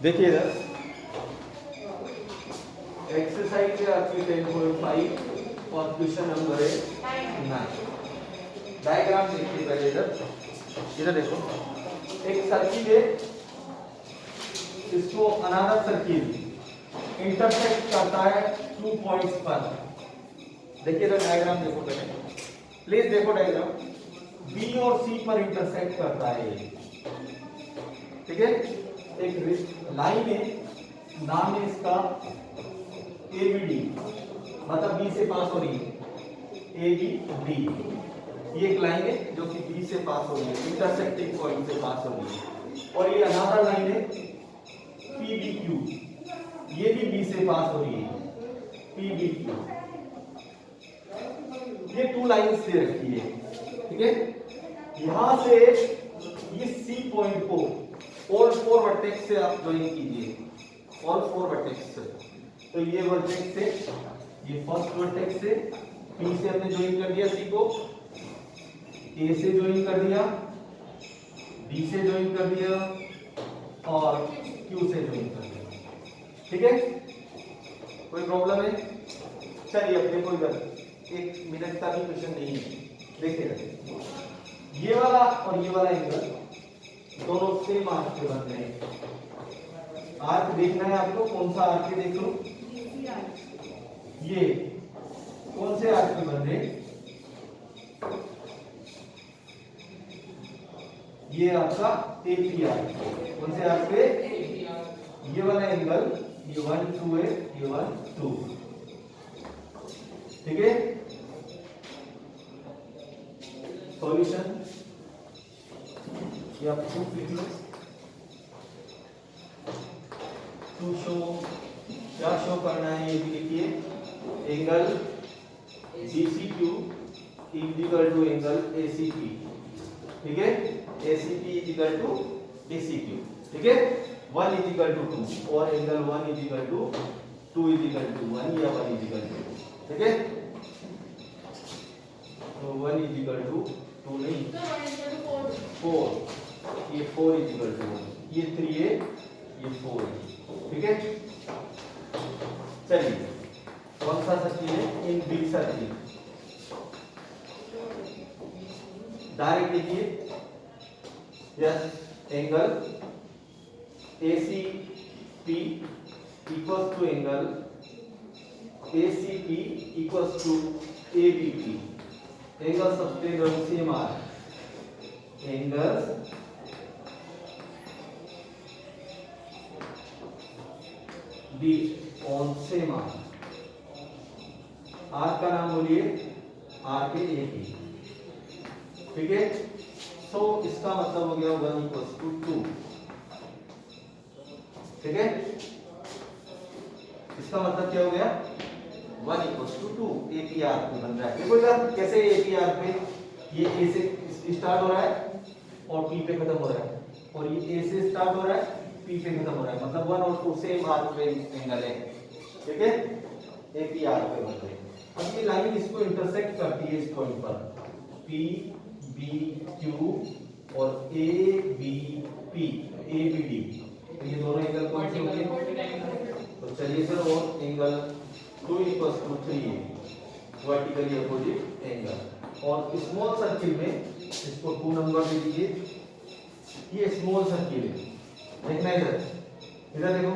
देखिए इधर एक्सरसाइज है आपकी 10.5 और क्वेश्चन नंबर है 9। डायग्राम देखिए पहले इधर देखो, एक सर्किल है, इसको अनदर सर्किल इंटरसेक्ट करता है 2 पॉइंट्स पर। देखिए इधर डायग्राम देखो पहले, प्लीज देखो डायग्राम। बी और सी पर इंटरसेक्ट करता है ये, ठीक है। एक लाइन है, नाम है इसका एबीडी, मतलब बी से पास हो रही है, एबीडी। ये एक लाइन है जो कि बी से पास हो रही है, इंटरसेक्टिंग पॉइंट से पास हो रही है। और ये अनदर लाइन है पीबीक्यू, ये भी बी से पास हो रही है, पीबीक्यू। ये 2 लाइंस दे रखी है, ठीक है। यहां से इस सी पॉइंट को ऑल 4 वर्टेक्स से आप ज्वाइन कीजिए, ऑल 4 वर्टेक्स से। तो ये वर्टेक्स से, ये फर्स्ट वर्टेक्स से पी से हमने ज्वाइन कर दिया सी को, ए से ज्वाइन कर दिया, बी से ज्वाइन कर दिया और क्यू से ज्वाइन कर दिया, ठीक है। कोई प्रॉब्लम है? चलिए अब देखो इधर, 1 मिनट का भी क्वेश्चन नहीं है, देखिए ये वाला और ये वाला एंगल दोनों सेम आर्क के बन रहे हैं। आर्क देखना है आपको, कौन सा आर्क है देख लो। ये कौन से आर्क के बन रहे हैं? ये आपका एपी आर्क, कौन से आर्क पे? ये वाला एंगल, ये 1 2 है, ये 1 2, ठीक है। सॉल्यूशन ये आप प्रूफ लिख लो। टू शो, क्या शो करना है ये भी लिखिए। Angle BCQ equal to angle ACP, ठीक है। ACP इक्वल टू BCQ, ठीक है। 1 इक्वल टू 2 और angle 1 equal to 2 equal to 1 या 1 इक्वल टू, ठीक है। तो 1 इक्वल टू 2 नहीं 4, ये 4 इक्वल टू 1, ये 3 है, ये 4 है, ठीक है। चलिए कौन सा सर्किल है? In big circle. डायरेक्ट देखिए, yes angle ACP equals to angle ACP equals to ABP। Angle subtend on same arc, angles be on same arc. Arc का नाम बोलिए, आर्क है AP, ठीक है। सो इसका मतलब हो गया 1 इक्वल्स टू 2, ठीक है। इसका मतलब क्या हो गया? 1 इक्वल्स टू 2 AP आर्क में बन रहा है। देखो इधर कैसे AP आर्क पे, ये A से स्टार्ट हो रहा है और P पे खत्म हो रहा है, और ये A से स्टार्ट हो रहा है, P पे खत्म हो रहा है, मतलब 1 और 2 सेम आर्क पे एंगल है, ठीक है। AP आर्क पे बन रहे हैं। अब ये लाइन इसको इंटरसेक्ट करती है इस पॉइंट पर, PBQ और ABP, ABD। तो ये दोनों एंगल कौन से होंगे? तो चलिए सर, और एंगल 2 इक्वल्स टू 3 है, वर्टिकली अपोजिट एंगल। और स्मॉल सर्किल में इसको 2 नंबर दे दीजिए। ये स्मॉल सर्किल है, देखना इधर, इधर देखो,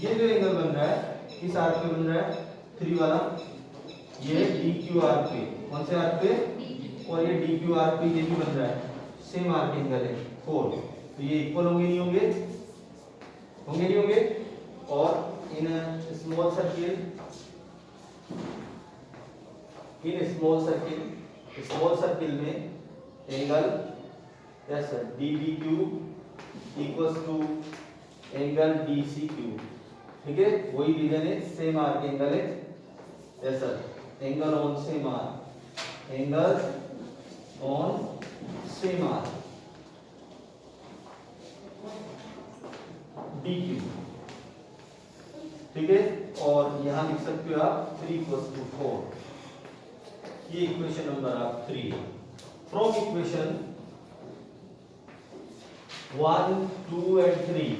ये जो एंगल बन रहा है किस आर्क पे बन रहा है? 3 वाला, ये DQ आर्क पे, कौन से आर्क पे? और ये DQ आर्क पे ये भी बन रहा है, सेम आर्क एंगल है 4। तो ये इक्वल होंगे नहीं होंगे? होंगे नहीं होंगे? और इन स्मॉल सर्किल, स्मॉल सर्किल में angle yes DBQ equals to angle DCQ, ठीक है। वही रीजन है, सेम आर्क एंगल है, yes sir. Angle on same arc, angles on same arc, DQ, ठीक है। और यहां लिख सकते हो आप 3 इक्वल्स टू 4, ये इक्वेशन नंबर आप 3। From equation 1 2 and 3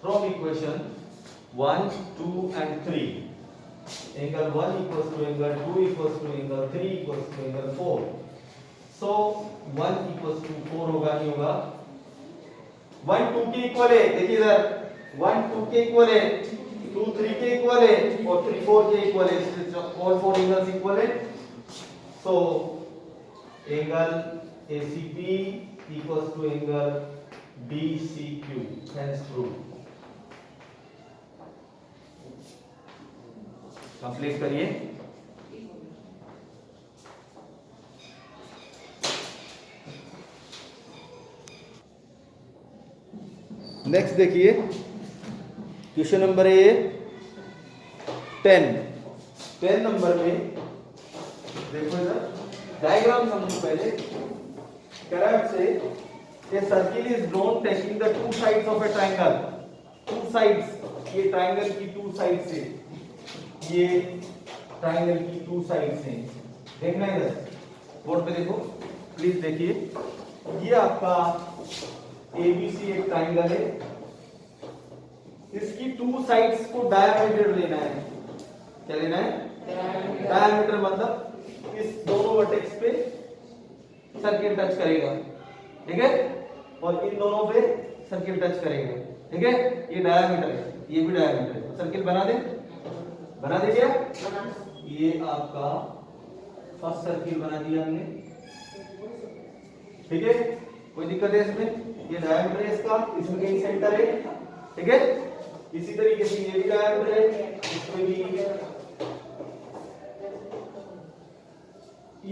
from equation 1, 2 and 3. Angle 1 equals to angle 2 equals to angle 3 equals to angle 4. So 1 equals to 4 होगा नहीं होगा? 1 2 के इक्वल है, देखिए इधर 1 2 के इक्वल है, 2 3 के इक्वल है और 3 4 के इक्वल है. All four angles equal है. So angle ACP equals to angle BCQ. Hence proved. Complete करिए. नेक्स्ट देखिए क्वेश्चन नंबर है 10 नंबर में देखो इधर डायग्राम समझो पहले. कैरेक्ट से a circle is drawn taking the two sides of a triangle. two sides, ये ट्रायंगल की two sides है, ये ट्रायंगल की टू साइड्स हैं. देखना इधर बोर्ड पे देखो प्लीज देखिए. ये आपका ABC एक ट्रायंगल है, इसकी टू साइड्स को डायमीटर लेना है. क्या लेना है? डायमीटर मतलब इस दोनों वर्टेक्स पे सर्किल टच करेगा, ठीक है, और इन दोनों पे सर्किल टच करेगा, ठीक है. ये डायमीटर है, ये भी डायमीटर है. सर्किल बना दे क्या? ये आपका फर्स्ट सर्किल बना दिया हमने, ठीक है. कोई दिक्कत है इसमें? ये डायमीटर है इसका, इसमें कहीं सेंटर है, ठीक है. इसी तरीके से ये भी डायमीटर है, इसमें भी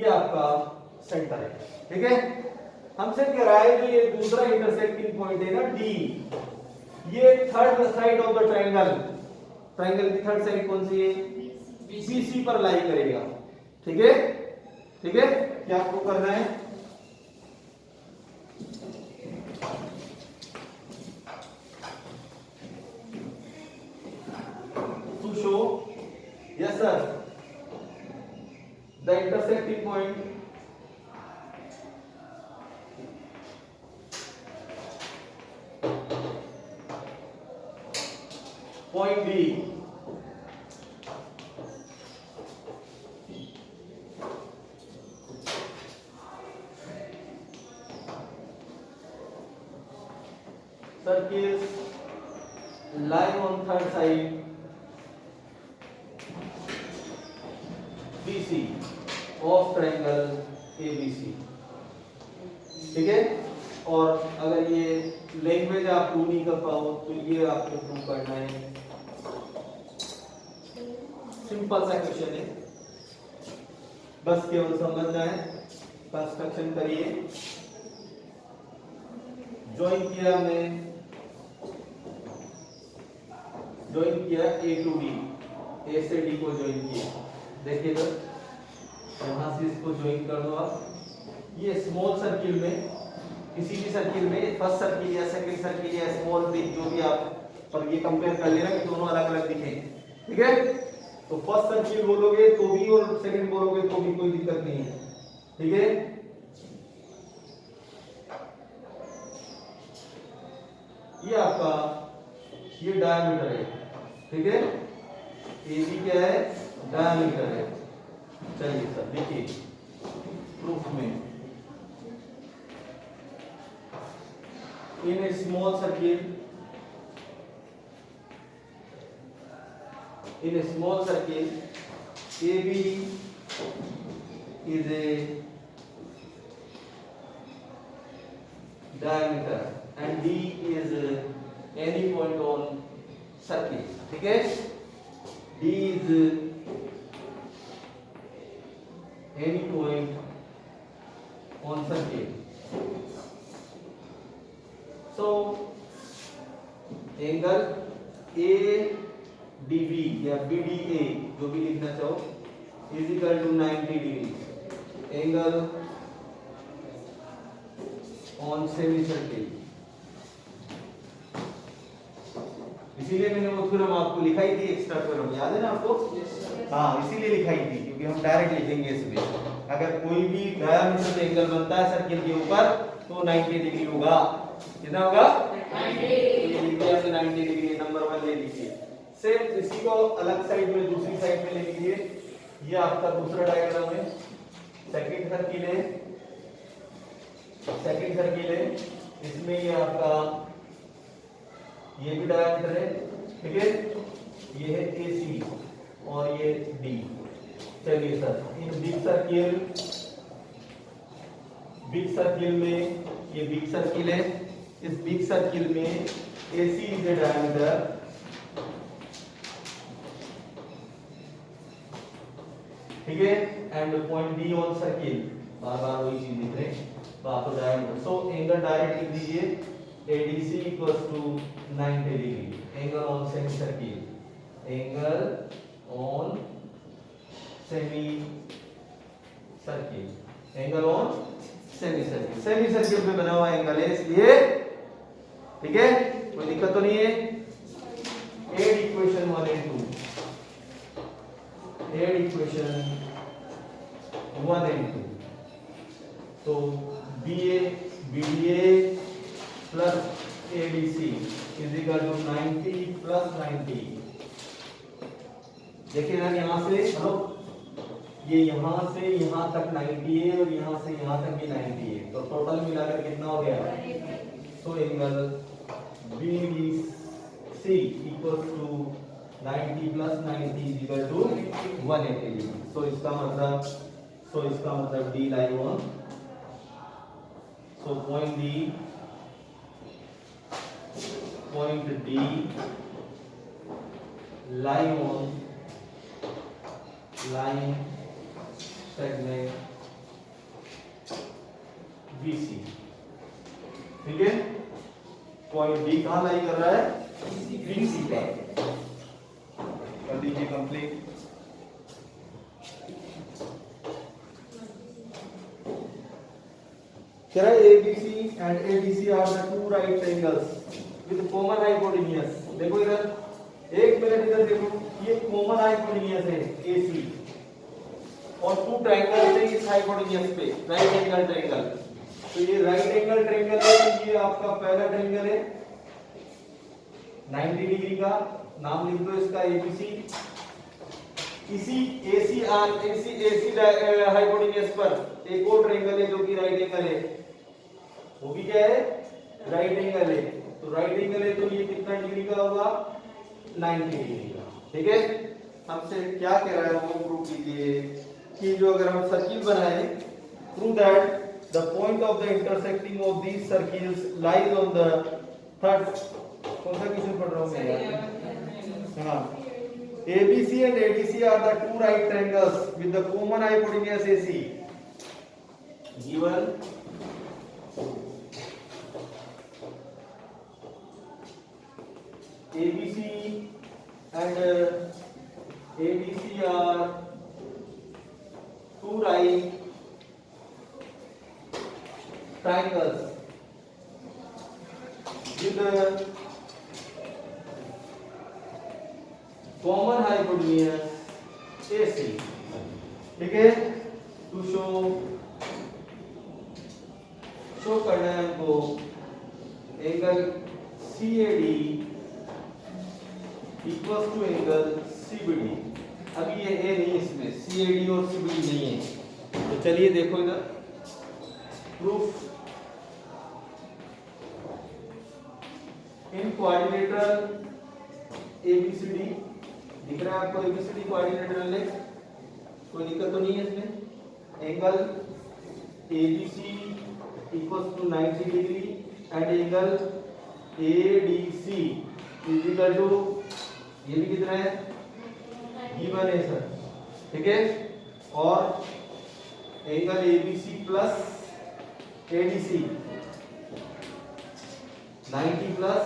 ये आपका सेंटर है, ठीक है. हमसे कह रहा है जो ये दूसरा इंटरसेक्टिंग पॉइंट है ना D, ये third side of the triangle, triangle की थर्ड साइड कौन सी है? BC पर लाई करेगा, ठीक है. ठीक है, क्या आपको करना है? To show yes sir the intersecting point point B circles lying on third side BC of triangle ABC, ठीक है. और अगर ये लैंग्वेज आप प्रूव नहीं कर पाओ तो ये आपको प्रूव करना है. सिंपल सा क्वेश्चन है, बस केवल समझना है. कंस्ट्रक्शन करिए. ज्वाइन किया हमने, ज्वाइन किया A टू D, A से D को ज्वाइन किया. देखिए तो यहां से इसको ज्वाइन कर दो आप. ये स्मॉल सर्किल में, किसी भी सर्किल में, फर्स्ट सर्किल या सेकंड सर्किल या स्मॉल बिग जो भी आप, पर ये कंपेयर कर लेना कि दोनों अलग अलग दिखें, ठीक है. तो फर्स्ट सर्किल बोलोगे तो भी और सेकंड बोलोगे तो भी कोई दिक्कत नहीं है, ठीक है. ये आपका ये डायमीटर है, ठीक है. AB क्या है? डायमीटर है. चलिए सर देखिए प्रूफ में. In a small circle, AB is a diameter and D is any point on circle, ठीक है. D is any point on circle. So angle ADB या BDA जो भी लिखना चाहो is equal to 90 degree. Angle on semi circle. इसीलिए मैंने वो थ्योरम आपको लिखाई थी, एक्स्ट्रा थ्योरम याद है ना आपको? हाँ, इसीलिए लिखाई थी क्योंकि हम डायरेक्ट लिखेंगे इसमें. अगर कोई भी डायमीटर एंगल बनता है सर्किल के ऊपर तो 90 डिग्री होगा. कितना होगा 90। ये लिखिए हमने 90 डिग्री, नंबर 1 ले लीजिए। सेम इसी को अलग साइड में, दूसरी साइड में ले लीजिए। ये आपका दूसरा डायग्राम है, सेकंड सर्किल है, सेकंड सर्किल है, इसमें ये आपका ये भी डायमीटर है, ठीक है, ये है AC और ये D। चलिए सर, इन बिग सर्किल में, ये बिग सर्किल है, इस बिग सर्किल में AC इज द डायमीटर, ठीक है, and point D on circle, बार बार वही चीज लिख रहे हैं, तो आपको डायमीटर, सो एंगल डायरेक्ट लिख दीजिए ADC equals to 90 degree, angle on semi circle, angle on semi circle, angle on semi circle, semi circle पे बना हुआ एंगल है इसलिए, ठीक है, कोई दिक्कत तो नहीं है। Add equation 1 and 2, add equation 1 and 2, तो BA BDA plus ADC is equal to 90 plus 90। देखिए ना, यहां से हेलो, ये यहां से यहां तक 90 है और यहां से यहां तक भी 90 है, तो टोटल मिलाकर कितना हो गया, तो angle BDC equals to 90 plus 90 is equal to 180 degree. So इसका मतलब D lie on, so point D lie on line segment BC, ठीक है, पॉइंट D कहाँ लाई कर रहा है, BC पर। कर दीजिए कंप्लीट। कह रहा है ABC and ADC are the two right angles with common hypotenuse। देखो इधर, एक मिनट इधर देखो, ये कॉमन हाइपोटेन्यूज है AC और टू ट्रायंगल है इस हाइपोटेन्यूज पे, राइट एंगल ट्रायंगल। तो ये राइट एंगल ट्रायंगल है, तो ये आपका पहला ट्रायंगल है 90 डिग्री का, नाम लिख दो इसका ABC। इसी AC हाइपोटेन्यूज पर एक और ट्रायंगल है जो कि राइट एंगल है, वो भी क्या है, राइट एंगल है। तो राइट एंगल है तो ये कितना डिग्री का होगा, 90 डिग्री का, ठीक है। हमसे क्या कह रहा है वो प्रूव कीजिए कि जो अगर हम सर्किल बनाए, prove that the point of the intersecting of these circles lies on the third, कौन सा क्वेश्चन पढ़ रहा हूं मैं यार, हां, ABC and ADC are the two right triangles with the common hypotenuse AC given ABC and ADC are two right triangles with the common hypotenuse AC, ठीक है। टू शो करना है हमको angle CAD equals to angle CBD। अभी ये है नहीं, इसमें CAD और CBD नहीं है, तो चलिए देखो इधर प्रूफ। इन क्वाड्रिलेटरल ABCD दिख रहा है आपको, ABCD क्वाड्रिलेटरल है, कोई दिक्कत तो नहीं है इसमें। Angle ABC equals to 90 degree and angle ADC is equal to, ये भी कितना है, गिवन है सर, ठीक है। और angle ABC plus ADC 90 plus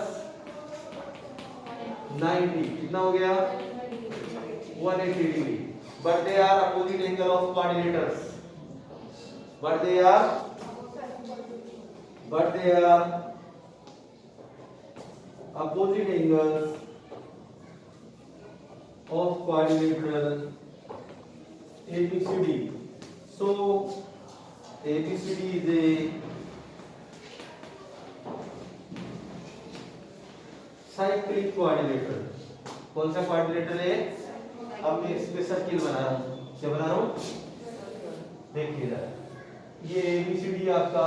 90 कितना हो गया, 180 degree. But they are opposite angle of quadrilaterals, but they are opposite angles of quadrilateral ABCD. So ABCD is a cyclic quadrilateral. कौन सा क्वाड्रिलेटरल है? अब मैं इस पे सर्किल बना रहा हूँ। क्या बना रहा हूँ? देखिए इधर, ये एबीसीडी आपका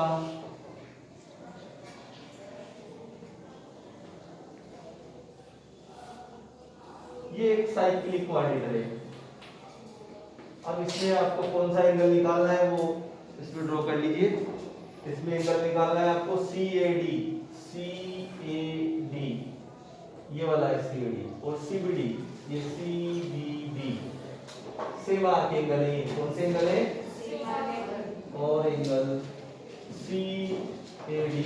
ये एक साइक्लिक क्वाड्रिलेटरल है। अब इसमें आपको कौन सा एंगल निकालना है वो इसमें ड्रॉ कर लीजिए। इसमें एंगल निकालना है आपको CAD, CAD ये वाला है CAD, और CBD ये CBD। सेम आर्क एंगल है। कौन से एंगल है? और angle CAD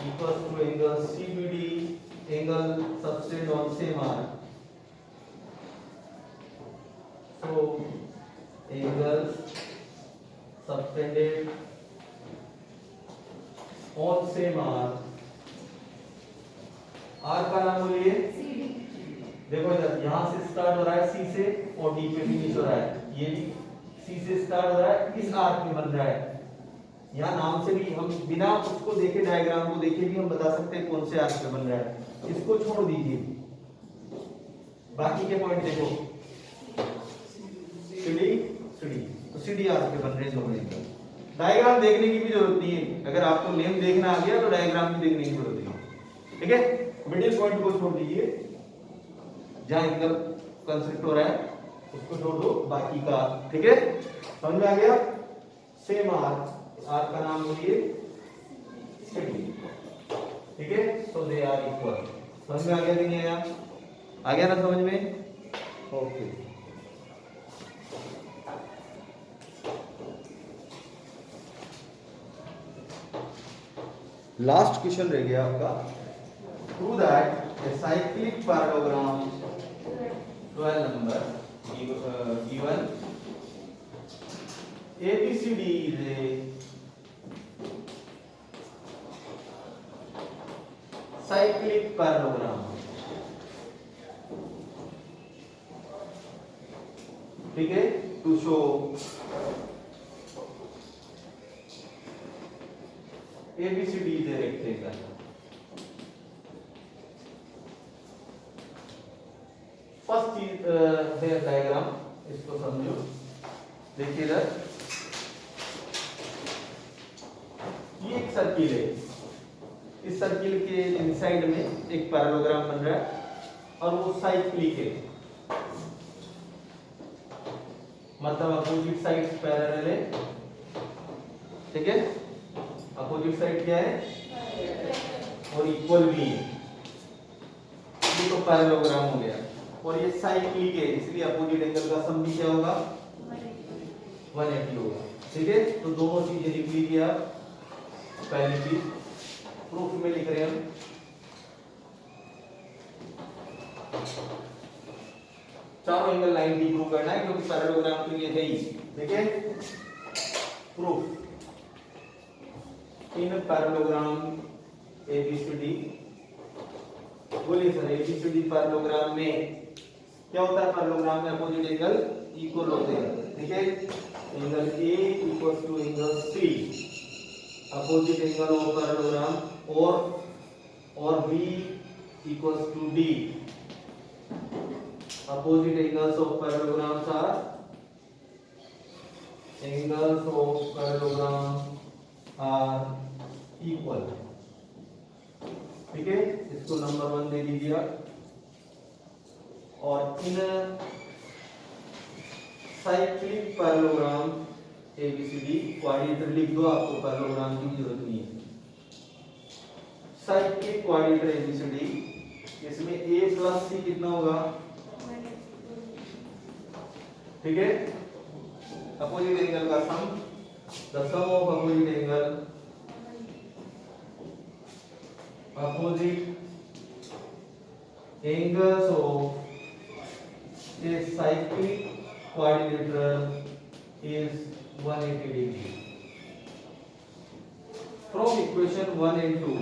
equals to angle CBD, angle subtend on same arc. So angles subtended on same arc। Arc का नाम बोलिए। देखो इधर यहाँ से स्टार्ट हो रहा है C से और D पे फिनिश हो रहा है। ये भी C से स्टार्ट हो रहा है, इस आर्क में बन रहा है। यहाँ नाम से भी हम बिना उसको देखे, डायग्राम को देखे भी हम बता सकते हैं कौन से आर्क पे बन रहा है। इसको छोड़ दीजिए, बाकी के पॉइंट देखो। सीडी सीडी तो सीडी आर्क पे बन रहे हैं दोनों एंगल। डायग्राम देखने की भी जरूरत नहीं है। अगर आपको नेम देखना आ गया तो डायग्राम भी देखने की जरूरत नहीं है। ठीक है, मिडिल पॉइंट को छोड़ दीजिए, जहां एंगल कंस्ट्रक्ट हो रहा है उसको छोड़ दो, बाकी का। ठीक है, समझ में आ गया? सेम आर्क, आर्क का नाम बोलिए सीडी। ठीक है, सो दे आर इक्वल। समझ में आ गया कि नहीं आया? आ गया ना समझ में? ओके। लास्ट क्वेश्चन रह गया आपका। Prove that a cyclic parallelogram 12 number given ABCD is a cyclic parallelogram। ठीक है, to show ABCD is a rectangle। First चीज है डायग्राम, इसको समझो। देखिए इधर ये एक सर्किल है। इस सर्किल के इनसाइड में एक पैरेललोग्राम बन रहा है और वो साइक्लिक है, मतलब अपोजिट साइड्स पैरेलल है। ठीक है, अपोजिट साइड क्या है? और इक्वल भी है। ये तो पैरेललोग्राम हो गया। और ये साइक्लिक है, इसलिए अपोजिट एंगल का सम भी क्या होगा? 180 होगा। ठीक है, तो दोनों चीजें लिख लीजिए आप। पहली चीज प्रूफ में लिख रहे हैं हम, चारों एंगल 90 प्रूव करना है क्योंकि पैरेललोग्राम के लिए है ही। ठीक है, प्रूफ इन पैरेललोग्राम ABCD। बोलिए सर, ABCD पैरेललोग्राम में क्या होता है? पैरेललोग्राम में अपोजिट एंगल इक्वल होते हैं। ठीक है, angle A equals to angle C, opposite angle of parallelogram, और B equals to D, opposite angles of parallelograms are angles of parallelogram are equal. ठीक है, इसको नंबर 1 दे दीजिए आप। और इन साइक्लिक पैरेललोग्राम ABCD क्वाड्रिलेटरल लिख दो, आपको पैरेललोग्राम की जरूरत नहीं है। साइक्लिक क्वाड्रिलेटरल ABCD, इसमें A प्लस C कितना होगा? ठीक है, अपोजिट एंगल का sum, the sum of opposite angle, opposite angles of a cyclic quadrilateral is 180 degree। From equation 1 and 2,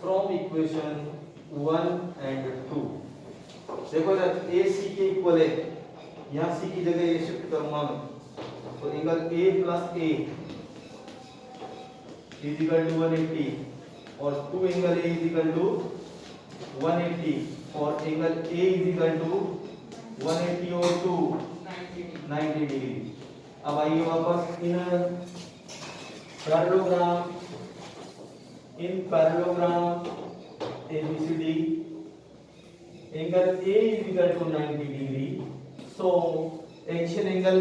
from equation 1 and 2 देखो इधर A C के इक्वल है, यहाँ C की जगह A शिफ्ट करूंगा मैं, तो angle A plus A is equal to 180। और 2 angle A is equal to 180 और angle A is equal to 180 और 2 90 डिग्री। अब आइए वापस इन parallelogram ABCD angle A is equal to 90 degree. So action angle